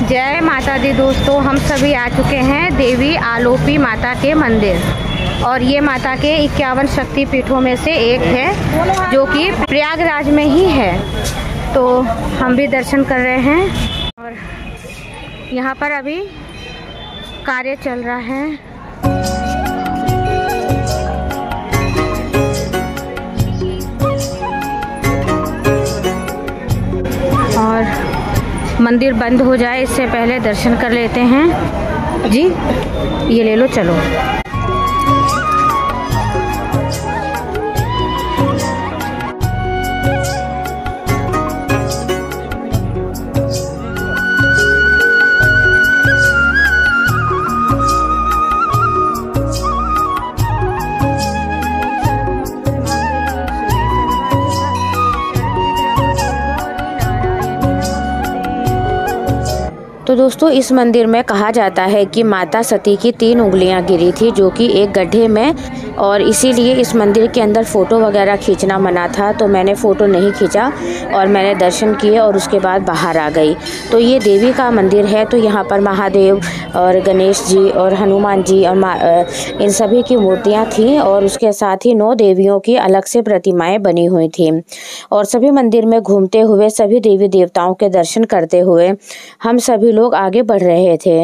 जय माता दी दोस्तों, हम सभी आ चुके हैं देवी आलोपी माता के मंदिर। और ये माता के 51 शक्ति पीठों में से एक है जो कि प्रयागराज में ही है। तो हम भी दर्शन कर रहे हैं और यहाँ पर अभी कार्य चल रहा है। और मंदिर बंद हो जाए इससे पहले दर्शन कर लेते हैं। जी ये ले लो, चलो। तो दोस्तों, इस मंदिर में कहा जाता है कि माता सती की 3 उंगलियां गिरी थी जो कि एक गड्ढे में, और इसीलिए इस मंदिर के अंदर फ़ोटो वगैरह खींचना मना था। तो मैंने फ़ोटो नहीं खींचा और मैंने दर्शन किए और उसके बाद बाहर आ गई। तो ये देवी का मंदिर है। तो यहाँ पर महादेव और गणेश जी और हनुमान जी और इन सभी की मूर्तियाँ थीं और उसके साथ ही 9 देवियों की अलग से प्रतिमाएँ बनी हुई थीं। और सभी मंदिर में घूमते हुए सभी देवी देवताओं के दर्शन करते हुए हम सभी लोग आगे बढ़ रहे थे।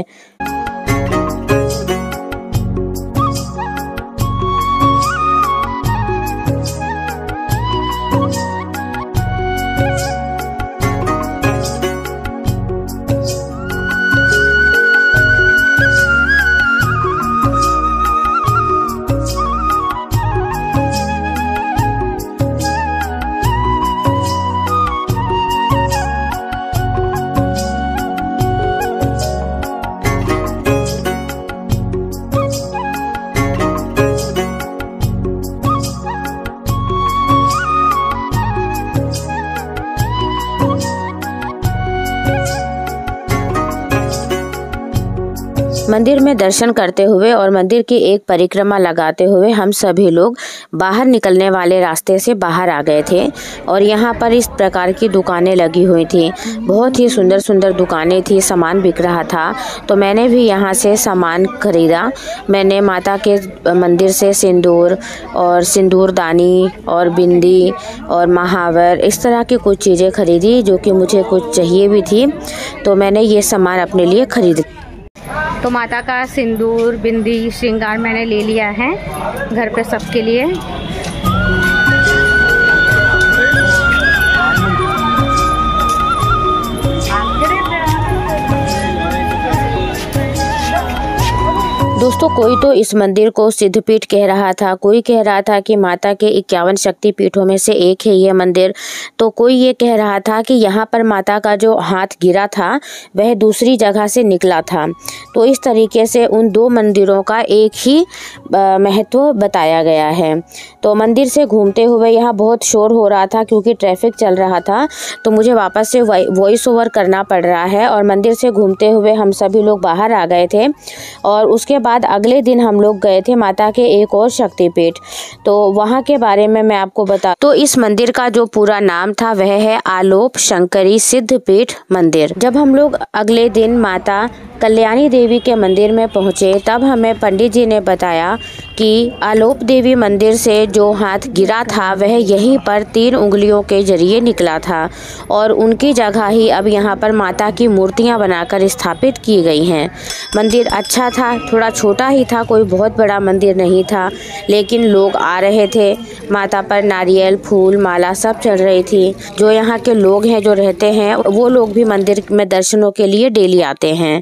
मंदिर में दर्शन करते हुए और मंदिर की एक परिक्रमा लगाते हुए हम सभी लोग बाहर निकलने वाले रास्ते से बाहर आ गए थे। और यहाँ पर इस प्रकार की दुकानें लगी हुई थी, बहुत ही सुंदर सुंदर दुकानें थी, सामान बिक रहा था। तो मैंने भी यहाँ से सामान खरीदा। मैंने माता के मंदिर से सिंदूर और सिंदूरदानी और बिंदी और महावर इस तरह की कुछ चीज़ें खरीदी जो कि मुझे कुछ चाहिए भी थी। तो मैंने ये सामान अपने लिए खरीद। तो माता का सिंदूर, बिंदी, श्रृंगार मैंने ले लिया है घर पे सबके लिए। दोस्तों, कोई तो इस मंदिर को सिद्धपीठ कह रहा था, कोई कह रहा था कि माता के 51 शक्ति पीठों में से एक है ये मंदिर। तो कोई ये कह रहा था कि यहाँ पर माता का जो हाथ गिरा था वह दूसरी जगह से निकला था। तो इस तरीके से उन 2 मंदिरों का एक ही महत्व बताया गया है। तो मंदिर से घूमते हुए यहाँ बहुत शोर हो रहा था क्योंकि ट्रैफिक चल रहा था, तो मुझे वापस से वॉइस ओवर करना पड़ रहा है। और मंदिर से घूमते हुए हम सभी लोग बाहर आ गए थे और उसके बाद अगले दिन हम लोग गए थे माता के एक और शक्तिपीठ। तो वहाँ के बारे में मैं आपको बता। तो इस मंदिर का जो पूरा नाम था वह है आलोप शंकरी सिद्धपीठ मंदिर। जब हम लोग अगले दिन माता कल्याणी देवी के मंदिर में पहुँचे तब हमें पंडित जी ने बताया कि आलोप देवी मंदिर से जो हाथ गिरा था वह यहीं पर 3 उंगलियों के जरिए निकला था और उनकी जगह ही अब यहाँ पर माता की मूर्तियाँ बनाकर स्थापित की गई हैं। मंदिर अच्छा था, थोड़ा छोटा ही था, कोई बहुत बड़ा मंदिर नहीं था, लेकिन लोग आ रहे थे। माता पर नारियल, फूल, माला सब चढ़ रही थी। जो यहाँ के लोग हैं, जो रहते हैं, वो लोग भी मंदिर में दर्शनों के लिए डेली आते हैं।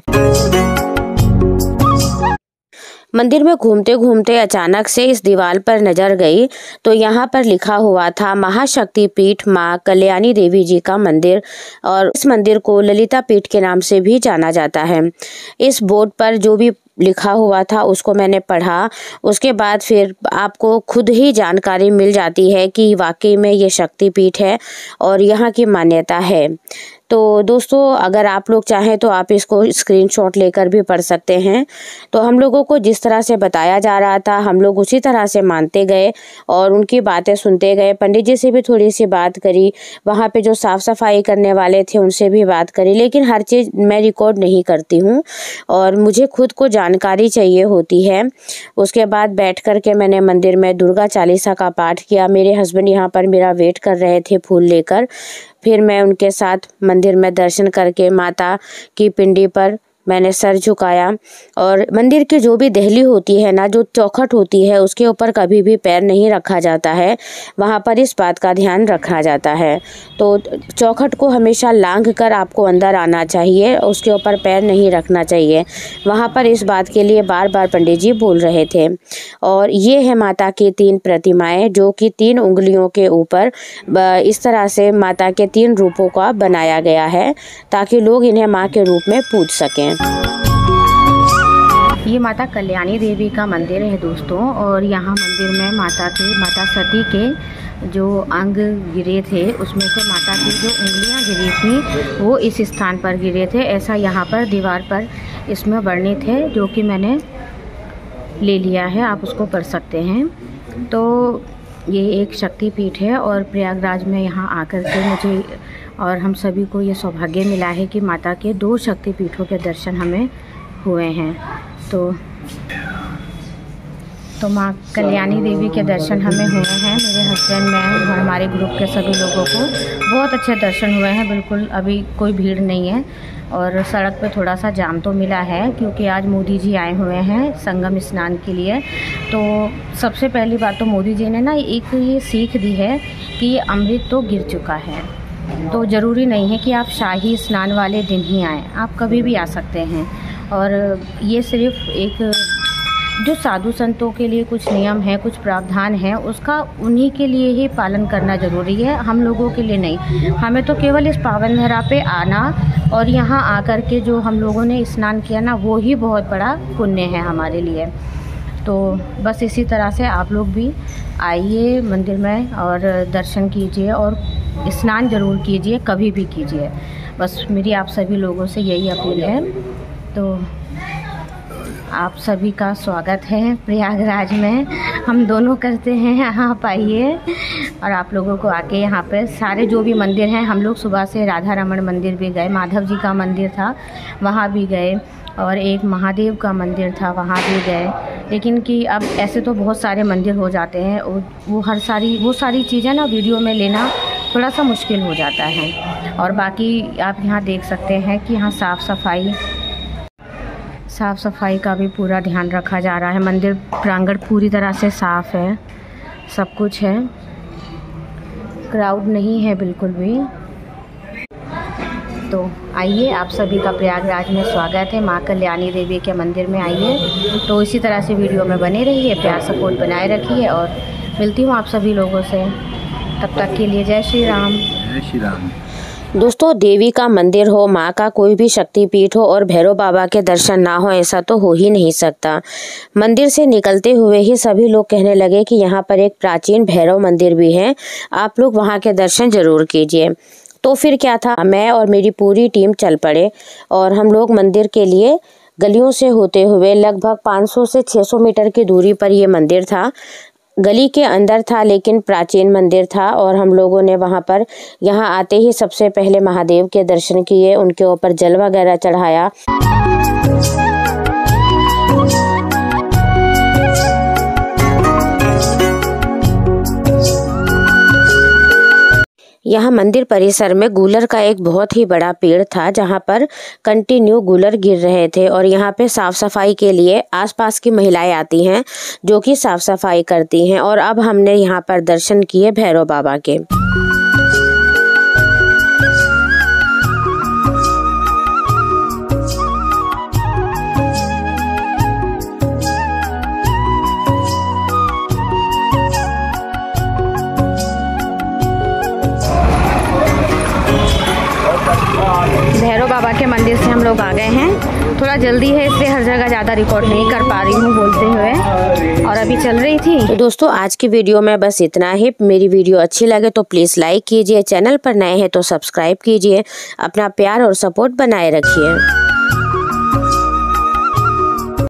मंदिर में घूमते घूमते अचानक से इस दीवार पर नजर गई तो यहाँ पर लिखा हुआ था महाशक्ति पीठ माँ कल्याणी देवी जी का मंदिर, और इस मंदिर को ललिता पीठ के नाम से भी जाना जाता है। इस बोर्ड पर जो भी लिखा हुआ था उसको मैंने पढ़ा। उसके बाद फिर आपको खुद ही जानकारी मिल जाती है कि वाकई में ये शक्तिपीठ है और यहाँ की मान्यता है। तो दोस्तों अगर आप लोग चाहें तो आप इसको स्क्रीनशॉट लेकर भी पढ़ सकते हैं। तो हम लोगों को जिस तरह से बताया जा रहा था हम लोग उसी तरह से मानते गए और उनकी बातें सुनते गए। पंडित जी से भी थोड़ी सी बात करी, वहाँ पे जो साफ़ सफाई करने वाले थे उनसे भी बात करी, लेकिन हर चीज़ मैं रिकॉर्ड नहीं करती हूँ और मुझे खुद को जानकारी चाहिए होती है। उसके बाद बैठ कर के मैंने मंदिर में दुर्गा चालीसा का पाठ किया। मेरे हस्बैंड यहाँ पर मेरा वेट कर रहे थे फूल लेकर। फिर मैं उनके साथ मंदिर में दर्शन करके माता की पिंडी पर मैंने सर झुकाया और मंदिर की जो भी देहली होती है ना, जो चौखट होती है, उसके ऊपर कभी भी पैर नहीं रखा जाता है। वहाँ पर इस बात का ध्यान रखा जाता है। तो चौखट को हमेशा लांघ कर आपको अंदर आना चाहिए, उसके ऊपर पैर नहीं रखना चाहिए। वहाँ पर इस बात के लिए बार बार पंडित जी बोल रहे थे। और ये है माता की 3 प्रतिमाएं जो कि 3 उंगलियों के ऊपर इस तरह से माता के 3 रूपों का बनाया गया है ताकि लोग इन्हें माँ के रूप में पूज सकें। ये माता कल्याणी देवी का मंदिर है दोस्तों, और यहाँ मंदिर में माता सती के जो अंग गिरे थे उसमें से माता की जो उंगलियाँ गिरी थी वो इस स्थान पर गिरे थे, ऐसा यहाँ पर दीवार पर इसमें वर्णित है, जो कि मैंने ले लिया है, आप उसको पढ़ सकते हैं। तो ये एक शक्तिपीठ है और प्रयागराज में यहाँ आकर के मुझे और हम सभी को ये सौभाग्य मिला है कि माता के 2 शक्तिपीठों के दर्शन हमें हुए हैं। तो माँ कल्याणी देवी के दर्शन हमें हुए हैं, मेरे हस्बैंड में और हमारे ग्रुप के सभी लोगों को बहुत अच्छे दर्शन हुए हैं। बिल्कुल अभी कोई भीड़ नहीं है और सड़क पे थोड़ा सा जाम तो मिला है क्योंकि आज मोदी जी आए हुए हैं संगम स्नान के लिए। तो सबसे पहली बात तो मोदी जी ने ना एक ये सीख दी है कि अमृत तो गिर चुका है, तो ज़रूरी नहीं है कि आप शाही स्नान वाले दिन ही आएँ, आप कभी भी आ सकते हैं। और ये सिर्फ एक जो साधु संतों के लिए कुछ नियम है, कुछ प्रावधान है, उसका उन्हीं के लिए ही पालन करना ज़रूरी है, हम लोगों के लिए नहीं। हमें तो केवल इस पावन धरा पे आना और यहाँ आकर के जो हम लोगों ने स्नान किया ना, वो ही बहुत बड़ा पुण्य है हमारे लिए। तो बस इसी तरह से आप लोग भी आइए मंदिर में और दर्शन कीजिए और स्नान ज़रूर कीजिए, कभी भी कीजिए। बस मेरी आप सभी लोगों से यही अपील है। तो आप सभी का स्वागत है प्रयागराज में, हम दोनों करते हैं, यहाँ आप आइए और आप लोगों को आके यहाँ पे सारे जो भी मंदिर हैं, हम लोग सुबह से राधा रमण मंदिर भी गए, माधव जी का मंदिर था वहाँ भी गए, और एक महादेव का मंदिर था वहाँ भी गए। लेकिन कि अब ऐसे तो बहुत सारे मंदिर हो जाते हैं, वो सारी चीज़ें ना वीडियो में लेना थोड़ा सा मुश्किल हो जाता है। और बाकी आप यहाँ देख सकते हैं कि यहाँ साफ़ सफाई का भी पूरा ध्यान रखा जा रहा है। मंदिर प्रांगण पूरी तरह से साफ़ है, सब कुछ है, क्राउड नहीं है बिल्कुल भी। तो आइए, आप सभी का प्रयागराज में स्वागत है, माँ कल्याणी देवी के मंदिर में आइए। तो इसी तरह से वीडियो में बने रहिए, प्यार सपोर्ट बनाए रखिए और मिलती हूँ आप सभी लोगों से। तब तक के लिए जय श्री राम। जय श्री राम। दोस्तों, देवी का मंदिर हो, माँ का कोई भी शक्तिपीठ हो और भैरव बाबा के दर्शन ना हो, ऐसा तो हो ही नहीं सकता। मंदिर से निकलते हुए ही सभी लोग कहने लगे कि यहाँ पर एक प्राचीन भैरव मंदिर भी है, आप लोग वहाँ के दर्शन जरूर कीजिए। तो फिर क्या था, मैं और मेरी पूरी टीम चल पड़े और हम लोग मंदिर के लिए गलियों से होते हुए लगभग 500 से 600 मीटर की दूरी पर ये मंदिर था। गली के अंदर था लेकिन प्राचीन मंदिर था और हम लोगों ने वहाँ पर यहाँ आते ही सबसे पहले महादेव के दर्शन किए, उनके ऊपर जल वगैरह चढ़ाया। यहाँ मंदिर परिसर में गूलर का एक बहुत ही बड़ा पेड़ था जहाँ पर कंटिन्यू गूलर गिर रहे थे और यहाँ पे साफ सफाई के लिए आसपास की महिलाएं आती हैं जो कि साफ सफाई करती हैं। और अब हमने यहाँ पर दर्शन किए भैरव बाबा के। भैरव बाबा के मंदिर से हम लोग आ गए हैं। थोड़ा जल्दी है इसलिए हर जगह ज़्यादा रिकॉर्ड नहीं कर पा रही हूँ बोलते हुए, और अभी चल रही थी। तो दोस्तों आज की वीडियो में बस इतना ही। मेरी वीडियो अच्छी लगे तो प्लीज़ लाइक कीजिए, चैनल पर नए हैं तो सब्सक्राइब कीजिए, अपना प्यार और सपोर्ट बनाए रखिए।